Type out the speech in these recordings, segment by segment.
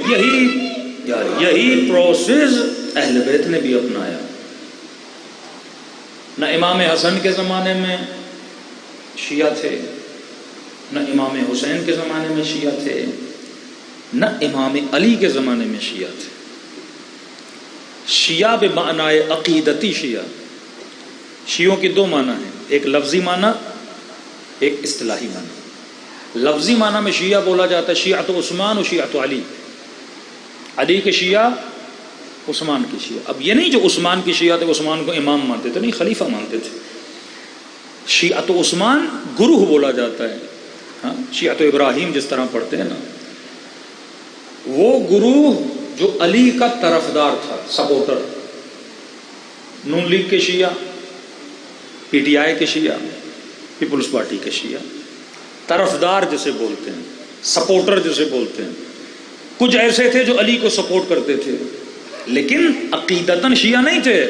یہی پروسیس اہل بیت نے بھی اپنایا. نہ امام حسن کے زمانے میں شیعہ تھے، نہ امام حسین کے زمانے میں شیعہ تھے، نہ امام علی کے زمانے میں شیعہ تھے. شیعہ بمعنی عقیدتی شیعہ. شیعوں کی دو معنی ہیں، ایک لفظی معنی، ایک اصطلاحی معنی. لفظی معنی میں شیعہ بولا جاتا ہے شیعۃ عثمان و شیعۃ علی، علی کے شیعہ، عثمان کی شیعہ. اب یہ نہیں جو عثمان کی شیعہ تھے عثمان کو امام مانتے تھے، نہیں، خلیفہ مانتے تھے. شیعۃ عثمان گروہ بولا جاتا ہے. ہاں، شیعۃ ابراہیم جس طرح پڑھتے ہیں نا، وہ گروہ جو علی کا طرفدار تھا، سپورٹر. نون لیگ کے شیعہ، پی ٹی آئی کے شیعہ، پیپلز پارٹی کے شیعہ، طرفدار جسے بولتے ہیں، سپورٹر جسے بولتے ہیں. کچھ ایسے تھے جو علی کو سپورٹ کرتے تھے لیکن عقیدتاً شیعہ نہیں تھے.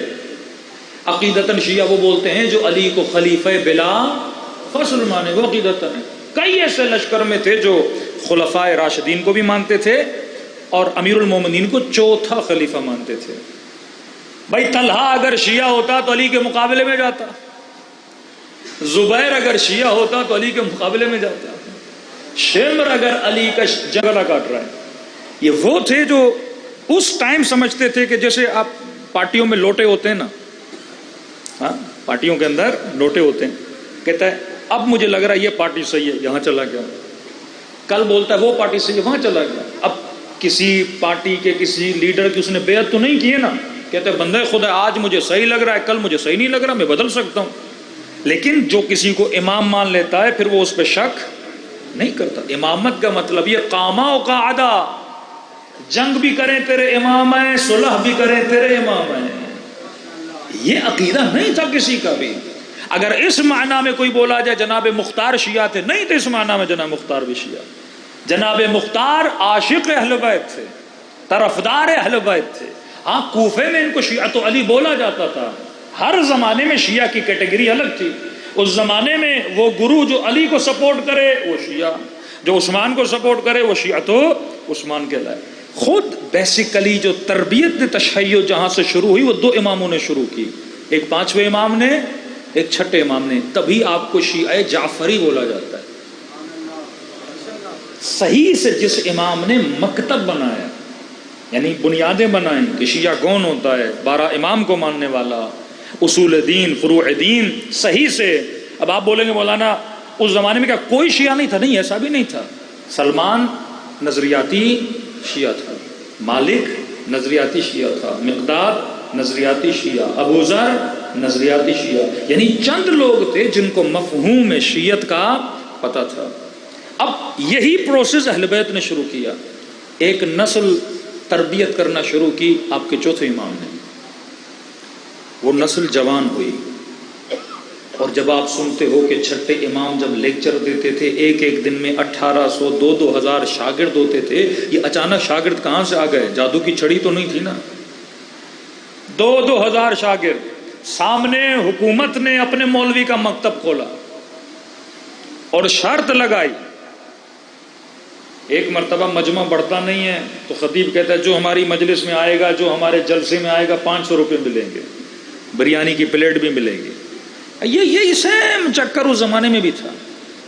عقیدتاً شیعہ وہ بولتے ہیں جو علی کو خلیفہ بلا فصل مانے، وہ عقیدتاً ہے. کئی ایسے لشکر میں تھے جو خلفائے راشدین کو بھی مانتے تھے اور امیر المومنین کو چوتھا خلیفہ مانتے تھے. بھائی طلحہ اگر شیعہ ہوتا تو علی کے مقابلے میں جاتا، زبیر اگر شیعہ ہوتا تو علی کے مقابلے میں جاتا، شمر اگر علی کا جگلا کاٹ رہا ہے. یہ وہ تھے جو اس ٹائم سمجھتے تھے کہ جیسے آپ پارٹیوں میں لوٹے ہوتے ہیں نا، ہاں پارٹیوں کے اندر لوٹے ہوتے ہیں، کہتا ہے اب مجھے لگ رہا ہے یہ پارٹی صحیح ہے، یہاں چلا گیا. کل بولتا ہے وہ پارٹی صحیح ہے، وہاں چلا گیا. اب کسی پارٹی کے کسی لیڈر کی اس نے بیعت تو نہیں کی ہے نا، کہتے ہیں بندہ خدا آج مجھے صحیح لگ رہا ہے، کل مجھے صحیح نہیں لگ رہا، میں بدل سکتا ہوں. لیکن جو کسی کو امام مان لیتا ہے پھر وہ اس پہ شک نہیں کرتا. امامت کا مطلب یہ قامہ و قعدہ، جنگ بھی کریں تیرے امام ہیں، صلح بھی کریں تیرے امام ہیں. یہ عقیدہ نہیں تھا کسی کا بھی. اگر اس معنی میں کوئی بولا جائے جناب مختار شیعہ تھے، نہیں تھے اس معنی میں جناب مختار بھی شیعہ. جناب مختار عاشق اہل بیت تھے، طرفدار اہل بیت تھے. ہاں کوفے میں ان کو شیعۃ علی بولا جاتا تھا. ہر زمانے میں شیعہ کی کیٹیگری الگ تھی. اس زمانے میں وہ گروہ جو علی کو سپورٹ کرے وہ شیعہ، جو عثمان کو سپورٹ کرے وہ شیعۃ عثمان کہلائے. خود بیسیکلی جو تربیت تشیع جہاں سے شروع ہوئی وہ دو اماموں نے شروع کی، ایک پانچویں امام نے، ایک چھٹے امام نے. تبھی آپ کو شیعہ جعفری بولا جاتا ہے. صحیح سے جس امام نے مکتب بنایا، یعنی بنیادیں بنائیں کہ شیعہ کون ہوتا ہے، 12 امام کو ماننے والا، اصول دین، فروع دین صحیح سے. اب آپ بولیں گے مولانا اس زمانے میں کیا کوئی شیعہ نہیں تھا؟ نہیں، ایسا بھی نہیں تھا. سلمان نظریاتی شیعہ تھا، مالک نظریاتی شیعہ تھا، مقداد نظریاتی شیعہ، ابو ذر نظریاتی شیعہ. یعنی چند لوگ تھے جن کو مفہوم شیعت کا پتہ تھا. اب یہی پروسیس اہل بیت نے شروع کیا. ایک نسل تربیت کرنا شروع کی آپ کے چوتھے امام نے. وہ نسل جوان ہوئی، اور جب آپ سنتے ہو کہ چھٹے امام جب لیکچر دیتے تھے ایک ایک دن میں 1800 2000 شاگرد ہوتے تھے. یہ اچانک شاگرد کہاں سے آ گئے؟ جادو کی چھڑی تو نہیں تھی نا. 2000 شاگرد. سامنے حکومت نے اپنے مولوی کا مکتب کھولا اور شرط لگائی، ایک مرتبہ مجمع بڑھتا نہیں ہے تو خطیب کہتا ہے جو ہماری مجلس میں آئے گا، جو ہمارے جلسے میں آئے گا 500 روپے ملیں گے، بریانی کی پلیٹ بھی ملے گی. یہ سیم چکر اس زمانے میں بھی تھا.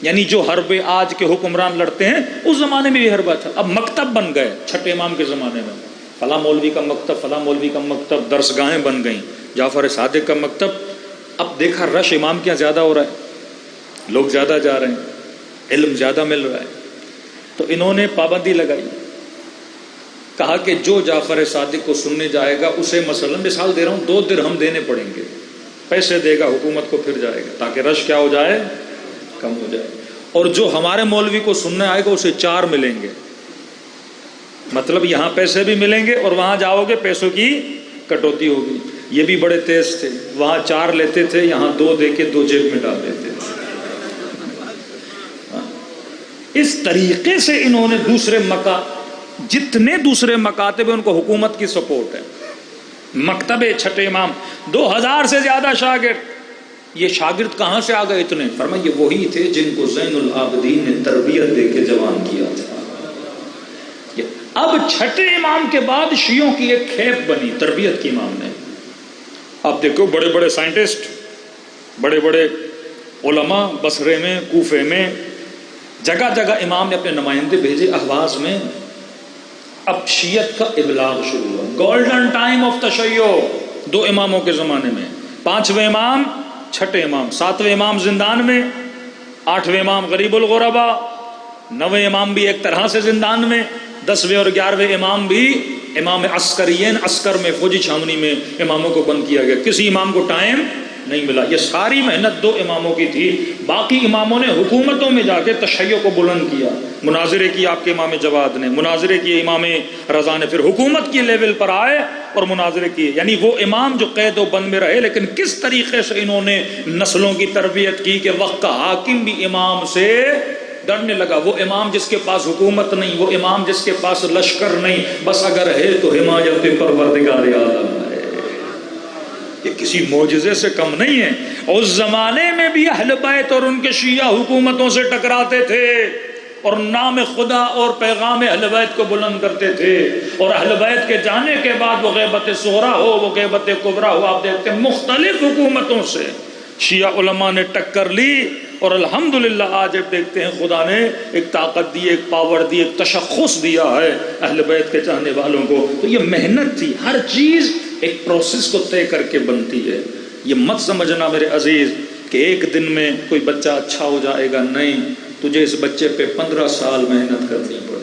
یعنی جو حرب آج کے حکمران لڑتے ہیں اس زمانے میں بھی حربہ تھا. اب مکتب بن گئے چھٹے امام کے زمانے میں، فلاں مولوی کا مکتب، فلاں مولوی کا مکتب، درسگاہیں بن گئیں، جعفر صادق کا مکتب. اب دیکھا رش امام کیا زیادہ ہو رہا ہے، لوگ زیادہ جا رہے ہیں، علم زیادہ مل رہا ہے. تو انہوں نے پابندی لگائی، کہا کہ جو جعفر صادق کو سننے جائے گا اسے مثلا مثال دے رہا ہوں 2 درہم دینے پڑیں گے، پیسے دے گا حکومت کو پھر جائے گا تاکہ رش کیا ہو جائے، کم ہو جائے. اور جو ہمارے مولوی کو سننے آئے گا اسے 4 ملیں گے. مطلب یہاں پیسے بھی ملیں گے اور وہاں جاؤ گے پیسوں کی کٹوتی ہوگی. یہ بھی بڑے تیز تھے، وہاں 4 لیتے تھے، یہاں 2 دے کے 2 جیب میں ڈال دیتے تھے. اس طریقے سے انہوں نے جتنے دوسرے مکاتب ان کو حکومت کی سپورٹ ہے. مکتب چھٹے امام 2000 سے زیادہ شاگرد. یہ شاگرد کہاں سے آ گئے اتنے؟ فرمایا یہ وہی تھے جن کو زین العابدین نے تربیت دے کے جوان کیا تھا. اب چھٹے امام کے بعد شیعوں کی ایک کھیپ بنی تربیت کی امام نے. آپ دیکھو بڑے بڑے سائنٹسٹ، بڑے بڑے علماء بصرے میں، کوفے میں، جگہ جگہ امام نے اپنے نمائندے بھیجے اہواز میں. اب شیعت کا ابلاغ شروع ہوا. گولڈن ٹائم آف تشیع 2 اماموں کے زمانے میں. 5ویں امام، چھٹے امام، 7ویں امام زندان میں، 8ویں امام غریب الغربا، 9ویں امام بھی ایک طرح سے زندان میں، 10ویں اور 11ویں امام بھی امام عسکرین، عسکر میں، فوجی چھاونی میں اماموں کو بند کیا گیا. کسی امام کو ٹائم نہیں ملا. یہ ساری محنت 2 اماموں کی تھی. باقی اماموں نے حکومتوں میں جا کے تشیع کو بلند کیا. مناظرے کی آپ کے امام جواد نے، مناظرے کیے امام رضا نے، پھر حکومت کی لیول پر آئے اور مناظرے کیے. یعنی وہ امام جو قید و بند میں رہے، لیکن کس طریقے سے انہوں نے نسلوں کی تربیت کی کہ وقت کا حاکم بھی امام سے ڈرنے لگا. وہ امام جس کے پاس حکومت نہیں، وہ امام جس کے پاس لشکر نہیں، بس اگر ہے تو حمایت پروردگار عالم ہے. یہ کسی معجزے سے کم نہیں ہے. اس زمانے میں بھی اہل بیت اور ان کے شیعہ حکومتوں سے ٹکراتے تھے اور نام خدا اور پیغام اہل بیت کو بلند کرتے تھے. اور اہل بیت کے جانے کے بعد وہ غیبت صغریٰ ہو، وہ غیبت کبریٰ ہو، آپ دیکھتے ہیں مختلف حکومتوں سے شیعہ علماء نے ٹکر لی. اور الحمدللہ آج دیکھتے ہیں خدا نے ایک طاقت دی، ایک پاور دی، ایک تشخص دیا ہے اہل بیت کے چاہنے والوں کو. تو یہ محنت تھی. ہر چیز ایک پروسیس کو طے کر کے بنتی ہے. یہ مت سمجھنا میرے عزیز کہ ایک دن میں کوئی بچہ اچھا ہو جائے گا. نہیں، تجھے اس بچے پہ 15 سال محنت کرنی پڑے.